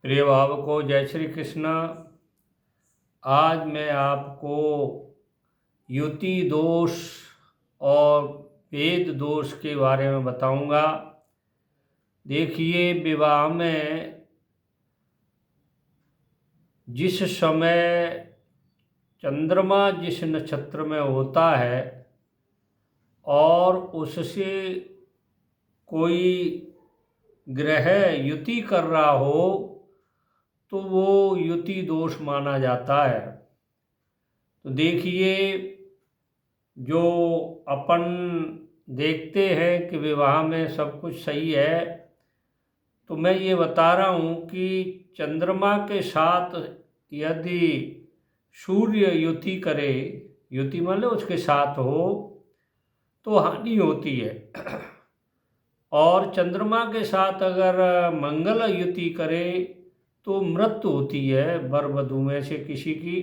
प्रिय भावकों, जय श्री कृष्ण। आज मैं आपको युति दोष और वेद दोष के बारे में बताऊंगा। देखिए, विवाह में जिस समय चंद्रमा जिस नक्षत्र में होता है और उससे कोई ग्रह युति कर रहा हो तो वो युति दोष माना जाता है। तो देखिए, जो अपन देखते हैं कि विवाह में सब कुछ सही है, तो मैं ये बता रहा हूँ कि चंद्रमा के साथ यदि सूर्य युति करे, युति मतलब उसके साथ हो, तो हानि होती है। और चंद्रमा के साथ अगर मंगल युति करे तो मृत्यु होती है वर वधू में से किसी की।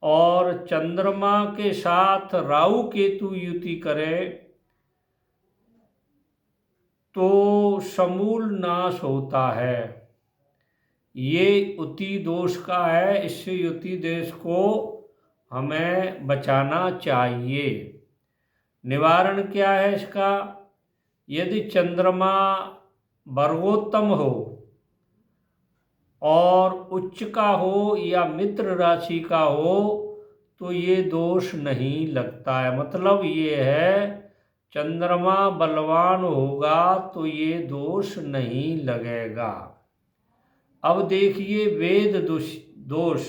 और चंद्रमा के साथ राहु केतु युति करे तो समूल नाश होता है। ये युति दोष का है, इससे युति देश को हमें बचाना चाहिए। निवारण क्या है इसका? यदि चंद्रमा वर्गोत्तम हो और उच्च का हो या मित्र राशि का हो तो ये दोष नहीं लगता है। मतलब ये है, चंद्रमा बलवान होगा तो ये दोष नहीं लगेगा। अब देखिए दोष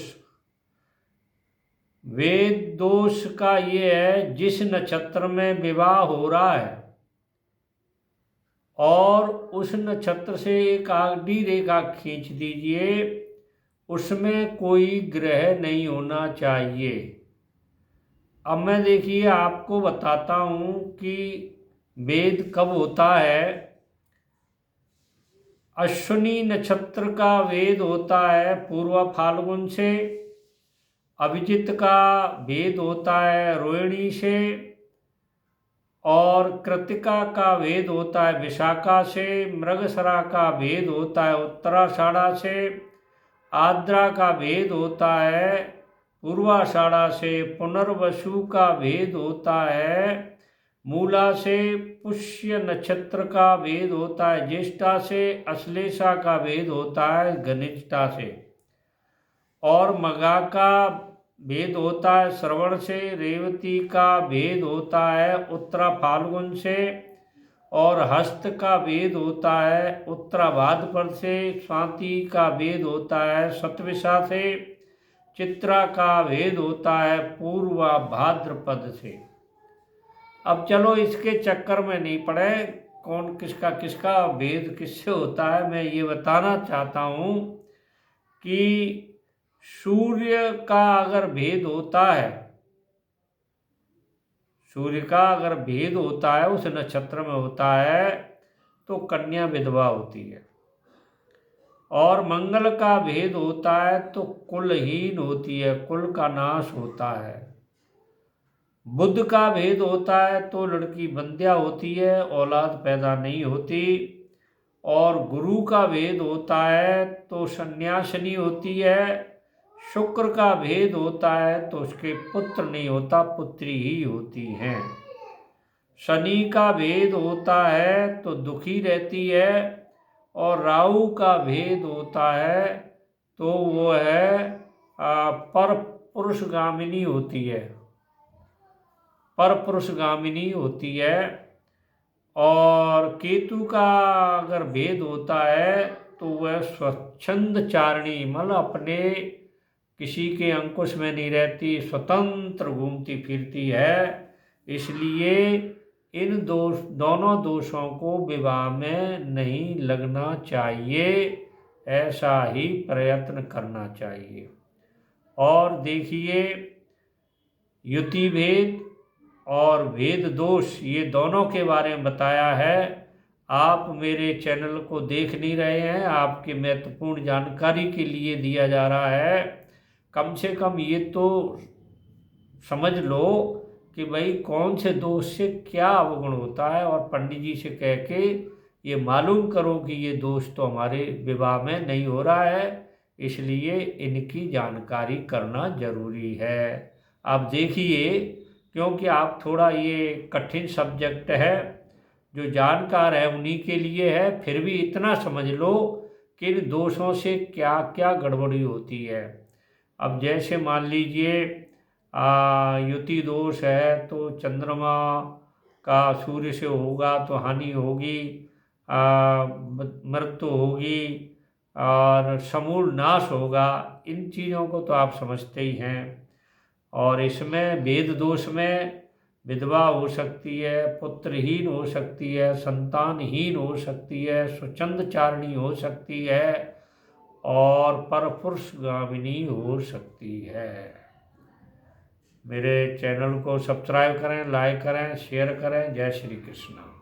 वेद दोष का ये है, जिस नक्षत्र में विवाह हो रहा है और उस नक्षत्र से एक आडी रेखा खींच दीजिए, उसमें कोई ग्रह नहीं होना चाहिए। अब मैं देखिए आपको बताता हूँ कि वेद कब होता है। अश्विनी नक्षत्र का वेद होता है पूर्व फाल्गुन से, अभिजित का वेद होता है रोहिणी से, और कृतिका का भेद होता है विशाखा से, मृगशिरा का भेद होता है उत्तराषाढ़ा से, आद्रा का भेद होता है पूर्वाषाढ़ा से, पुनर्वसु का भेद होता है मूला से, पुष्य नक्षत्र का भेद होता है ज्येष्ठा से, अश्लेषा का भेद होता है घनिष्ठा से, और मघा का भेद होता है श्रवण से, रेवती का भेद होता है उत्तरा फाल्गुन से, और हस्त का भेद होता है उत्तरा भाद्रपद से, स्वाति का भेद होता है शतविशा से, चित्रा का भेद होता है पूर्वा भाद्रपद से। अब चलो इसके चक्कर में नहीं पड़े कौन किसका किसका भेद किससे होता है। मैं ये बताना चाहता हूँ कि सूर्य का अगर भेद होता है, सूर्य का अगर भेद होता है उस नक्षत्र में होता है तो कन्या विधवा होती है, और मंगल का भेद होता है तो कुलहीन होती है, कुल का नाश होता है। बुध का भेद होता है तो लड़की बंध्या होती है, औलाद पैदा नहीं होती, और गुरु का भेद होता है तो सन्यासिनी होती है। शुक्र का भेद होता है तो उसके पुत्र नहीं होता, पुत्री ही होती हैं। शनि का भेद होता है तो दुखी रहती है, और राहु का भेद होता है तो वो है पर पुरुषगामिनी होती है, पर पुरुषगामिनी होती है। और केतु का अगर भेद होता है तो वह स्वच्छंद चारणी, मतलब अपने किसी के अंकुश में नहीं रहती, स्वतंत्र घूमती फिरती है। इसलिए इन दोनों दोषों को विवाह में नहीं लगना चाहिए, ऐसा ही प्रयत्न करना चाहिए। और देखिए, युति भेद और भेद दोष ये दोनों के बारे में बताया है। आप मेरे चैनल को देख नहीं रहे हैं, आपकी महत्वपूर्ण जानकारी के लिए दिया जा रहा है। कम से कम ये तो समझ लो कि भाई कौन से दोष से क्या अवगुण होता है, और पंडित जी से कह के ये मालूम करो कि ये दोष तो हमारे विवाह में नहीं हो रहा है, इसलिए इनकी जानकारी करना जरूरी है। आप देखिए, क्योंकि आप थोड़ा ये कठिन सब्जेक्ट है, जो जानकार है उन्हीं के लिए है, फिर भी इतना समझ लो कि इन दोषों से क्या क्या गड़बड़ी होती है। अब जैसे मान लीजिए युति दोष है तो चंद्रमा का सूर्य से होगा तो हानि होगी, मृत्यु होगी और समूल नाश होगा। इन चीज़ों को तो आप समझते ही हैं। और इसमें वेद दोष में विधवा हो सकती है, पुत्रहीन हो सकती है, संतानहीन हो सकती है, स्वचंदचारिणी हो सकती है और परपुरुष गामिनी हो सकती है। मेरे चैनल को सब्सक्राइब करें, लाइक करें, शेयर करें। जय श्री कृष्ण।